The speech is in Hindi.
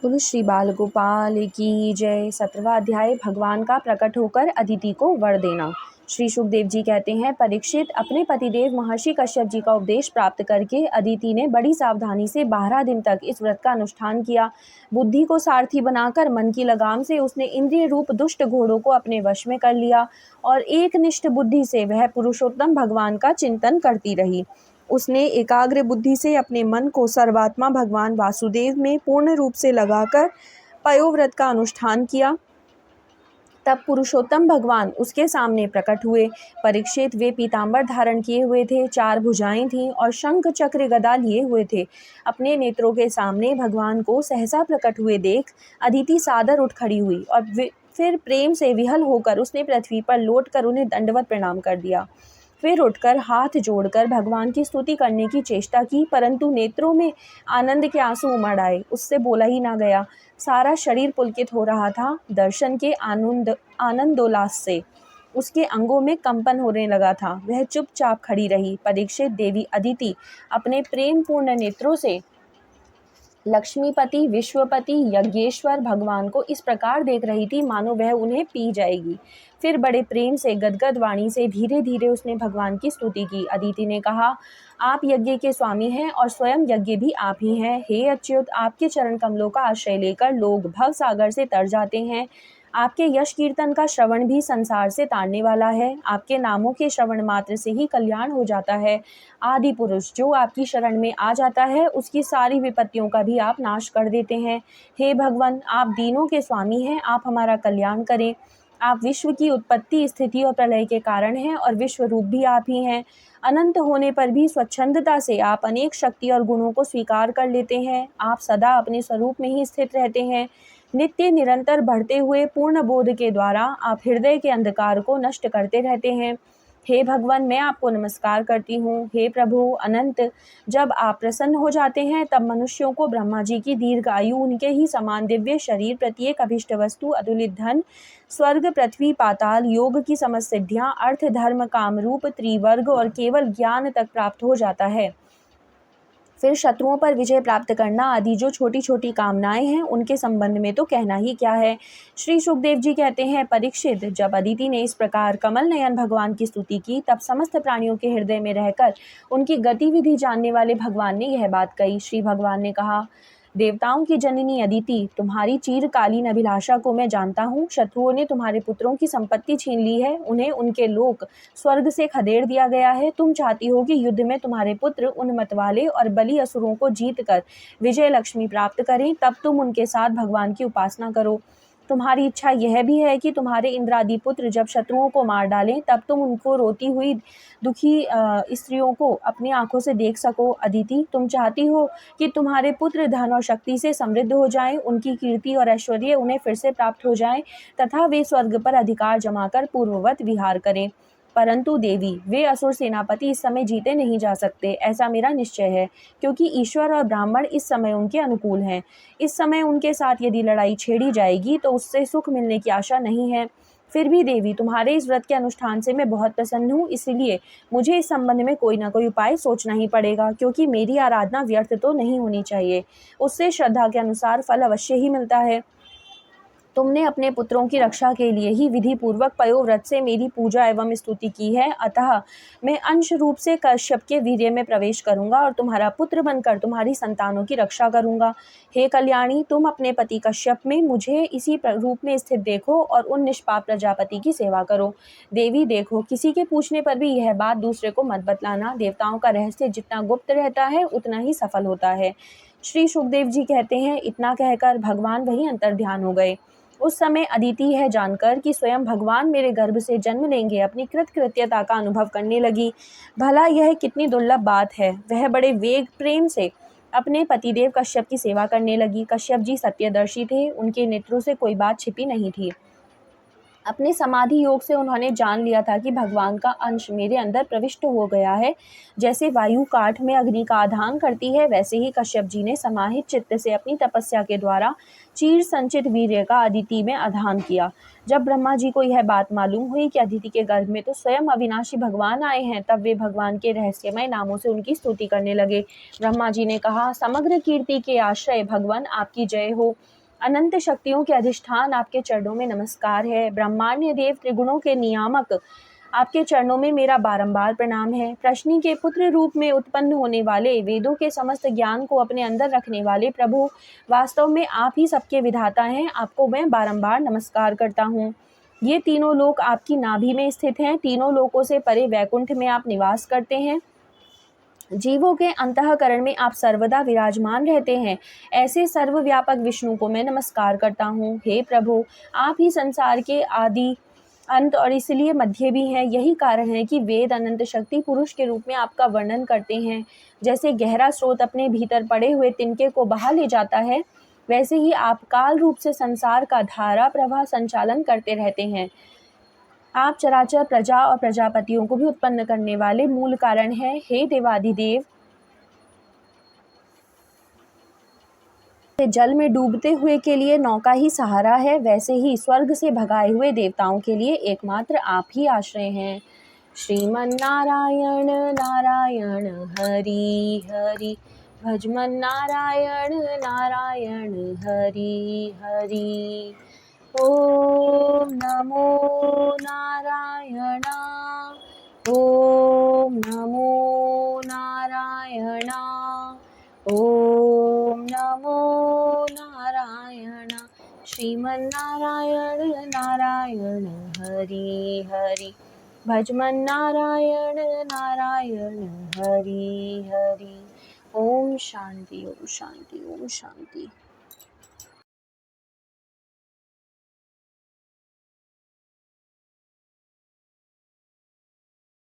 बोलो श्री बाल गोपाल की जय। 17वां अध्याय भगवान का प्रकट होकर अदिति को वर देना। श्री सुखदेव जी कहते हैं, परीक्षित, अपने पतिदेव महर्षि कश्यप जी का उपदेश प्राप्त करके अदिति ने बड़ी सावधानी से 12 दिन तक इस व्रत का अनुष्ठान किया। बुद्धि को सारथी बनाकर मन की लगाम से उसने इंद्रिय रूप दुष्ट घोड़ों को अपने वश में कर लिया और एक निष्ठ बुद्धि से वह पुरुषोत्तम भगवान का चिंतन करती रही। उसने एकाग्र बुद्धि से अपने मन को सर्वात्मा भगवान वासुदेव में पूर्ण रूप से लगाकर पयोव्रत का अनुष्ठान किया। तब पुरुषोत्तम भगवान उसके सामने प्रकट हुए। परीक्षित, वे पीतांबर धारण किए हुए थे, 4 भुजाएं थीं और शंख चक्र गदा लिए हुए थे। अपने नेत्रों के सामने भगवान को सहसा प्रकट हुए देख अदिति सादर उठ खड़ी हुई और फिर प्रेम से विहल होकर उसने पृथ्वी पर लौटकर उन्हें दंडवत प्रणाम कर दिया। फिर उठकर हाथ जोड़कर भगवान की स्तुति करने की चेष्टा की, परंतु नेत्रों में आनंद के आंसू उमड़ आए। उससे बोला ही ना गया। सारा शरीर पुलकित हो रहा था। दर्शन के आनंदोल्लास से उसके अंगों में कंपन होने लगा था। वह चुपचाप खड़ी रही। परीक्षित, देवी अदिति अपने प्रेम पूर्ण नेत्रों से लक्ष्मीपति, विश्वपति, यज्ञेश्वर भगवान को इस प्रकार देख रही थी मानो वह उन्हें पी जाएगी। फिर बड़े प्रेम से गदगद वाणी से धीरे धीरे उसने भगवान की स्तुति की। अदिति ने कहा, आप यज्ञ के स्वामी हैं और स्वयं यज्ञ भी आप ही हैं। हे अच्युत, आपके चरण कमलों का आश्रय लेकर लोग भव सागर से तर जाते हैं। आपके यश कीर्तन का श्रवण भी संसार से तारने वाला है। आपके नामों के श्रवण मात्र से ही कल्याण हो जाता है। आदि पुरुष जो आपकी शरण में आ जाता है उसकी सारी विपत्तियों का भी आप नाश कर देते हैं। हे भगवान, आप दीनों के स्वामी हैं, आप हमारा कल्याण करें। आप विश्व की उत्पत्ति, स्थिति और प्रलय के कारण हैं और विश्व रूप भी आप ही हैं। अनंत होने पर भी स्वच्छंदता से आप अनेक शक्ति और गुणों को स्वीकार कर लेते हैं। आप सदा अपने स्वरूप में ही स्थित रहते हैं। नित्य निरंतर बढ़ते हुए पूर्ण बोध के द्वारा आप हृदय के अंधकार को नष्ट करते रहते हैं। हे भगवान, मैं आपको नमस्कार करती हूँ। हे प्रभु अनंत, जब आप प्रसन्न हो जाते हैं तब मनुष्यों को ब्रह्मा जी की दीर्घ आयु, उनके ही समान दिव्य शरीर, प्रत्येक अभिष्ट वस्तु, अतुलित धन, स्वर्ग, पृथ्वी, पाताल, योग की समस्त सिद्धियाँ, अर्थ, धर्म, काम रूप, त्रिवर्ग और केवल ज्ञान तक प्राप्त हो जाता है। फिर शत्रुओं पर विजय प्राप्त करना आदि जो छोटी छोटी कामनाएं हैं उनके संबंध में तो कहना ही क्या है। श्री सुखदेव जी कहते हैं, परीक्षित, जब अदिति ने इस प्रकार कमल नयन भगवान की स्तुति की तब समस्त प्राणियों के हृदय में रहकर उनकी गतिविधि जानने वाले भगवान ने यह बात कही। श्री भगवान ने कहा, देवताओं की जननी अदिति, तुम्हारी चिरकालीन अभिलाषा को मैं जानता हूँ। शत्रुओं ने तुम्हारे पुत्रों की संपत्ति छीन ली है, उन्हें उनके लोक स्वर्ग से खदेड़ दिया गया है। तुम चाहती हो कि युद्ध में तुम्हारे पुत्र उन मतवाले और बलि असुरों को जीत कर विजय लक्ष्मी प्राप्त करें, तब तुम उनके साथ भगवान की उपासना करो। तुम्हारी इच्छा यह भी है कि तुम्हारे इंद्रादि पुत्र जब शत्रुओं को मार डालें तब तुम उनको रोती हुई दुखी स्त्रियों को अपनी आंखों से देख सको। अदिति, तुम चाहती हो कि तुम्हारे पुत्र धन और शक्ति से समृद्ध हो जाएं, उनकी कीर्ति और ऐश्वर्य उन्हें फिर से प्राप्त हो जाएं तथा वे स्वर्ग पर अधिकार जमाकर पूर्ववत विहार करें। परंतु देवी, वे असुर सेनापति इस समय जीते नहीं जा सकते, ऐसा मेरा निश्चय है, क्योंकि ईश्वर और ब्राह्मण इस समय उनके अनुकूल हैं। इस समय उनके साथ यदि लड़ाई छेड़ी जाएगी तो उससे सुख मिलने की आशा नहीं है। फिर भी देवी, तुम्हारे इस व्रत के अनुष्ठान से मैं बहुत प्रसन्न हूँ, इसलिए मुझे इस संबंध में कोई ना कोई उपाय सोचना ही पड़ेगा, क्योंकि मेरी आराधना व्यर्थ तो नहीं होनी चाहिए। उससे श्रद्धा के अनुसार फल अवश्य ही मिलता है। तुमने अपने पुत्रों की रक्षा के लिए ही विधि पूर्वक पयोव्रत से मेरी पूजा एवं स्तुति की है, अतः मैं अंश रूप से कश्यप के वीर्य में प्रवेश करूंगा और तुम्हारा पुत्र बनकर तुम्हारी संतानों की रक्षा करूंगा। हे कल्याणी, तुम अपने पति कश्यप में मुझे इसी रूप में स्थित देखो और उन निष्पाप प्रजापति की सेवा करो। देवी देखो, किसी के पूछने पर भी यह बात दूसरे को मत बतलाना। देवताओं का रहस्य जितना गुप्त रहता है उतना ही सफल होता है। श्री सुखदेव जी कहते हैं, इतना कहकर भगवान वहीं अंतर्ध्यान हो गए। उस समय अदिति यह जानकर कि स्वयं भगवान मेरे गर्भ से जन्म लेंगे अपनी कृतकृत्यता का अनुभव करने लगी। भला यह कितनी दुर्लभ बात है। वह बड़े वेग प्रेम से अपने पतिदेव कश्यप की सेवा करने लगी। कश्यप जी सत्यदर्शी थे, उनके नेत्रों से कोई बात छिपी नहीं थी। अपने समाधि योग से उन्होंने जान लिया था कि भगवान का अंश मेरे अंदर प्रविष्ट हो गया है। जैसे वायु काठ में अग्नि का आधान करती है, वैसे ही कश्यप जी ने समाहित चित्त से अपनी तपस्या के द्वारा चीर संचित वीर्य का अदिति में आधान किया। जब ब्रह्मा जी को यह बात मालूम हुई कि अदिति के गर्भ में तो स्वयं अविनाशी भगवान आए हैं, तब वे भगवान के रहस्यमय नामों से उनकी स्तुति करने लगे। ब्रह्मा जी ने कहा, समग्र कीर्ति के आश्रय भगवान आपकी जय हो। अनंत शक्तियों के अधिष्ठान आपके चरणों में नमस्कार है। ब्रह्मांड देव त्रिगुणों के नियामक आपके चरणों में मेरा बारंबार प्रणाम है। प्रश्नि के पुत्र रूप में उत्पन्न होने वाले, वेदों के समस्त ज्ञान को अपने अंदर रखने वाले प्रभु, वास्तव में आप ही सबके विधाता हैं। आपको मैं बारंबार नमस्कार करता हूँ। ये तीनों लोक आपकी नाभि में स्थित हैं। तीनों लोकों से परे वैकुंठ में आप निवास करते हैं। जीवों के अंतःकरण में आप सर्वदा विराजमान रहते हैं। ऐसे सर्वव्यापक विष्णु को मैं नमस्कार करता हूँ। हे प्रभु, आप ही संसार के आदि अंत और इसलिए मध्य भी हैं। यही कारण है कि वेद अनंत शक्ति पुरुष के रूप में आपका वर्णन करते हैं। जैसे गहरा स्रोत अपने भीतर पड़े हुए तिनके को बहा ले जाता है, वैसे ही आप काल रूप से संसार का धारा प्रवाह संचालन करते रहते हैं। आप चराचर प्रजा और प्रजापतियों को भी उत्पन्न करने वाले मूल कारण हैं। हे देवाधिदेव, जल में डूबते हुए के लिए नौका ही सहारा है, वैसे ही स्वर्ग से भगाए हुए देवताओं के लिए एकमात्र आप ही आश्रय हैं। श्रीमन नारायण नारायण हरि हरि, भजमन नारायण नारायण हरि हरि। ओम नमो नारायणा, ओम नमो नारायणा, ओम नमो नारायणा। श्रीमन नारायण नारायण हरि हरि, भजमन नारायण नारायण हरि हरि। ओम शांति, ओम शांति, ओम शांति।